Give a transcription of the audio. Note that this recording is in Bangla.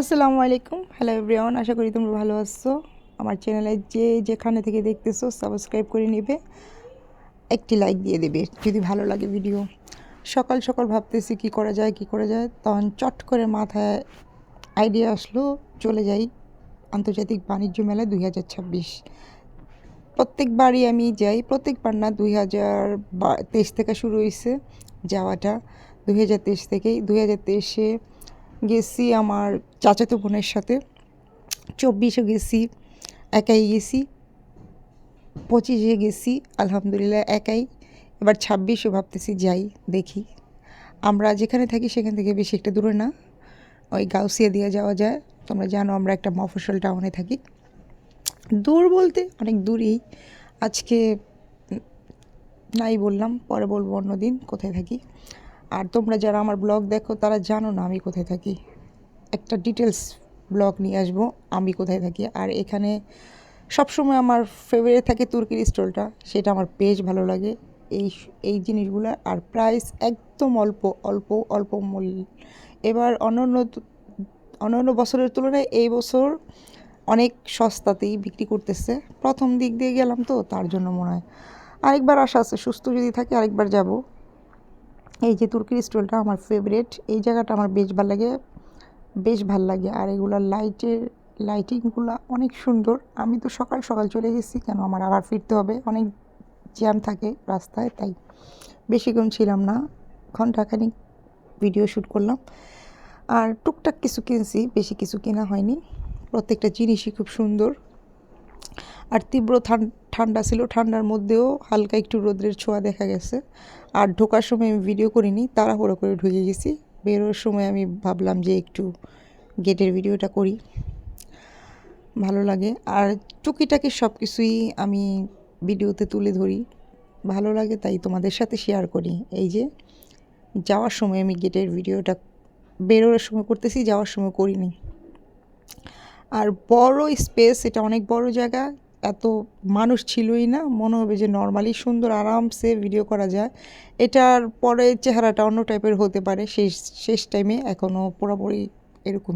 আসসালামু আলাইকুম, হ্যালো এভরিওয়ান। আশা করি তোমরা ভালো আছো। আমার চ্যানেলে যে যেখানে থেকে দেখতেছো সাবস্ক্রাইব করে নেবে, একটি লাইক দিয়ে দেবে যদি ভালো লাগে ভিডিও। সকাল সকাল ভাবতেছি কি করা যায় তখন চট করে মাথায় আইডিয়া আসলো, চলে যাই আন্তর্জাতিক বাণিজ্য মেলা 2026। প্রত্যেকবারই আমি যাই, প্রত্যেকবার না, 2023 থেকে শুরু হয়েছে যাওয়াটা। 2023 থেকেই 2023-এ গেছি আমার চাচাতো বোনের সাথে, 24-এ গেছি একাই গেছি, 25-এ গেছি আলহামদুলিল্লাহ একাই। এবার 26-এ ভাবতেছি যাই, দেখি। আমরা যেখানে থাকি সেখান থেকে বেশি একটা দূরে না, ওই গাউসিয়া দিয়ে যাওয়া যায়। তোমরা জানো আমরা একটা মফস্বল টাউনে থাকি। দূর বলতে অনেক দূরেই। আজকে নাই বললাম, পরে বলবো অন্য দিন কোথায় থাকি। আর তোমরা যারা আমার ব্লগ দেখো তারা জানো না আমি কোথায় থাকি। একটা ডিটেলস ব্লগ নিয়ে আসবো আমি কোথায় থাকি। আর এখানে সবসময় আমার ফেভারিট থাকে তুর্কির স্টলটা, সেটা আমার বেশ ভালো লাগে। এই এই জিনিসগুলো আর প্রাইস একদম অল্প অল্প অল্প মূল্য। এবার অন্যান্য বছরের তুলনায় এই বছর অনেক সস্তাতেই বিক্রি করতেছে। প্রথম দিক দিয়ে গেলাম তো, তার জন্য মনে হয় আরেকবার আশা আছে, সুস্থ যদি থাকে আরেকবার যাব। এই যে তুর্কির স্টলটা আমার ফেভারিট, এই জায়গাটা আমার বেশ ভাল লাগে। আর এগুলার লাইটিংগুলো অনেক সুন্দর। আমি তো সকাল সকাল চলে গেছি, কেন আমার আবার ফিরতে হবে, অনেক জ্যাম থাকে রাস্তায়, তাই বেশিক্ষণ ছিলাম না, ঘন্টাখানিক ভিডিও শ্যুট করলাম। আর টুকটাক কিছু কিনছি, বেশি কিছু কেনা হয়নি। প্রত্যেকটা জিনিসই খুব সুন্দর। আর তীব্র ঠান্ডা ছিল, ঠান্ডার মধ্যেও হালকা একটু রোদ্রের ছোঁয়া দেখা গেছে। আর ঢোকার সময় আমি ভিডিও করিনি, তাড়াহুড়ো করে ঢুকে গেছি। বেরোর সময় আমি ভাবলাম যে একটু গেটের ভিডিওটা করি, ভালো লাগে। আর টুকিটাকি সব কিছুই আমি ভিডিওতে তুলে ধরি, ভালো লাগে, তাই তোমাদের সাথে শেয়ার করি। এই যে যাওয়ার সময় আমি গেটের ভিডিওটা বেরোনোর সময় করতেছি, যাওয়ার সময় করিনি। আর বড় স্পেস, এটা অনেক বড় জায়গা, এত মানুষ ছিলই না, মনে হবে যে নর্মালি সুন্দর আরামসে ভিডিও করা যায়। এটার পরে চেহারাটা অন্য টাইপের হতে পারে শেষ টাইমে, এখনও পুরোপুরি এরকম।